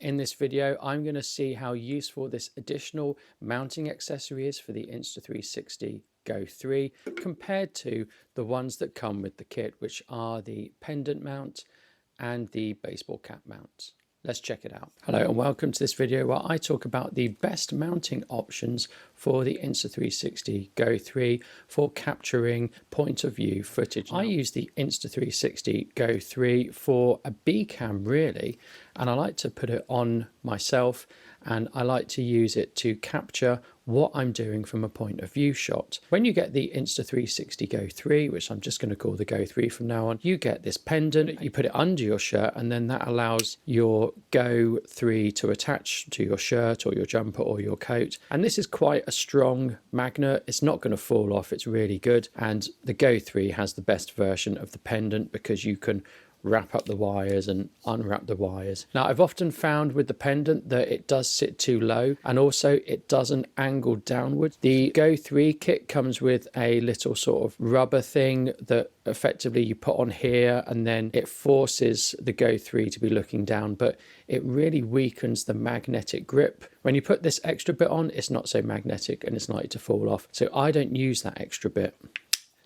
In this video, I'm going to see how useful this additional mounting accessory is for the Insta360 Go3 compared to the ones that come with the kit, which are the pendant mount and the baseball cap mount. Let's check it out. Hello and welcome to this video where I talk about the best mounting options for the Insta360 Go3 for capturing point of view footage. I use the Insta360 Go3 for a B cam really, and I like to put it on myself and I like to use it to capture what I'm doing from a point of view shot. When you get the Insta360 Go3, which I'm just going to call the Go3 from now on, you get this pendant, you put it under your shirt, and then that allows your Go3 to attach to your shirt or your jumper or your coat. And this is quite a strong Magna. It's not going to fall off. It's really good. And the Go3 has the best version of the pendant because you can wrap up the wires and unwrap the wires. Now, I've often found with the pendant that it does sit too low, and also it doesn't angle downwards. The Go3 kit comes with a little sort of rubber thing that effectively you put on here, and then it forces the Go3 to be looking down, but it really weakens the magnetic grip. When you put this extra bit on, it's not so magnetic and it's likely to fall off. So I don't use that extra bit.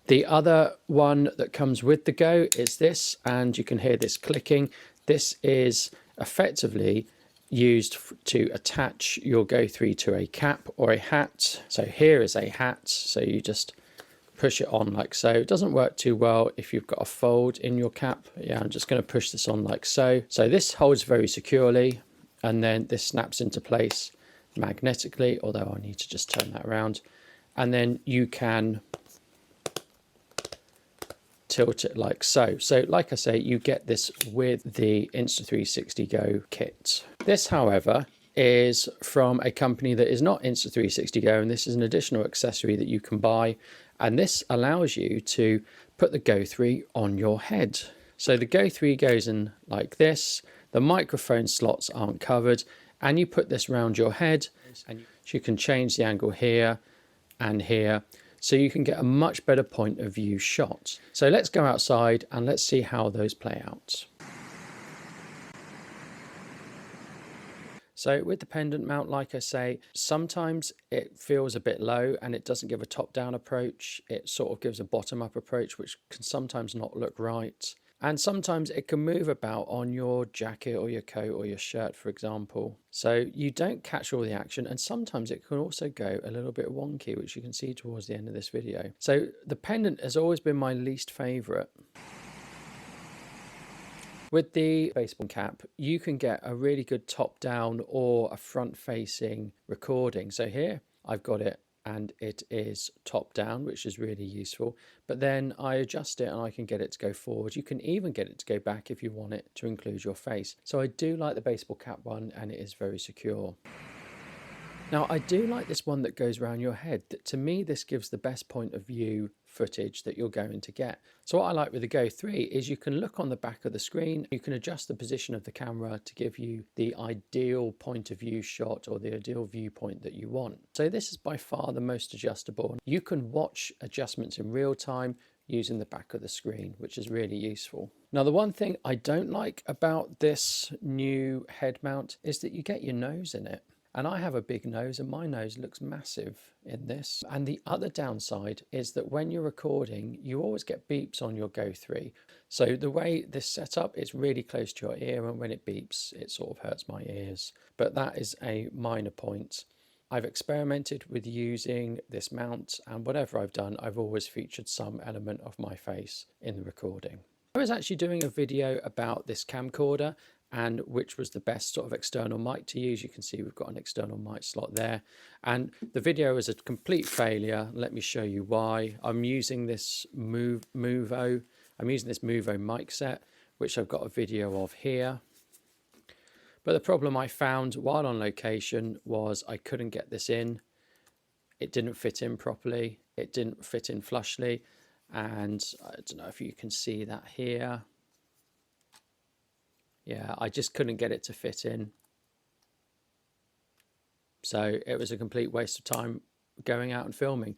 The other one that comes with the Go is this, and you can hear this clicking. This is effectively used to attach your Go3 to a cap or a hat. So here is a hat, so you just push it on like so. It doesn't work too well if you've got a fold in your cap. Yeah, I'm just going to push this on like so. So this holds very securely, and then this snaps into place magnetically, although I need to just turn that around. And then you can tilt it like so. So like I say, you get this with the Insta360 Go kit. This, however, is from a company that is not Insta360 Go, and this is an additional accessory that you can buy, and this allows you to put the Go3 on your head. So the Go3 goes in like this, the microphone slots aren't covered, and you put this around your head, and you can change the angle here and here, so you can get a much better point of view shot. So let's go outside and let's see how those play out. So with the pendant mount, like I say, sometimes it feels a bit low and it doesn't give a top-down approach. It sort of gives a bottom-up approach, which can sometimes not look right. And sometimes it can move about on your jacket or your coat or your shirt, for example. So you don't catch all the action, and sometimes it can also go a little bit wonky, which you can see towards the end of this video. So the pendant has always been my least favorite. With the baseball cap, you can get a really good top-down or a front-facing recording. So here I've got it, and it is top down, which is really useful. But then I adjust it and I can get it to go forward. You can even get it to go back if you want it to include your face. So I do like the baseball cap one, and it is very secure. Now, I do like this one that goes around your head. To me, this gives the best point of view footage that you're going to get. So what I like with the Go3 is you can look on the back of the screen, you can adjust the position of the camera to give you the ideal point of view shot or the ideal viewpoint that you want. So this is by far the most adjustable. You can watch adjustments in real time using the back of the screen, which is really useful. Now, the one thing I don't like about this new head mount is that you get your nose in it. And I have a big nose, and my nose looks massive in this. And the other downside is that when you're recording, you always get beeps on your Go3. So the way this set up, it's really close to your ear, and when it beeps, it sort of hurts my ears. But that is a minor point. I've experimented with using this mount, and whatever I've done, I've always featured some element of my face in the recording. I was actually doing a video about this camcorder and which was the best sort of external mic to use. You can see we've got an external mic slot there, and the video is a complete failure. Let me show you why. I'm using this Movo mic set, which I've got a video of here. But the problem I found while on location was I couldn't get this in. It didn't fit in properly. It didn't fit in flushly. And I don't know if you can see that here. Yeah, I just couldn't get it to fit in. So it was a complete waste of time going out and filming.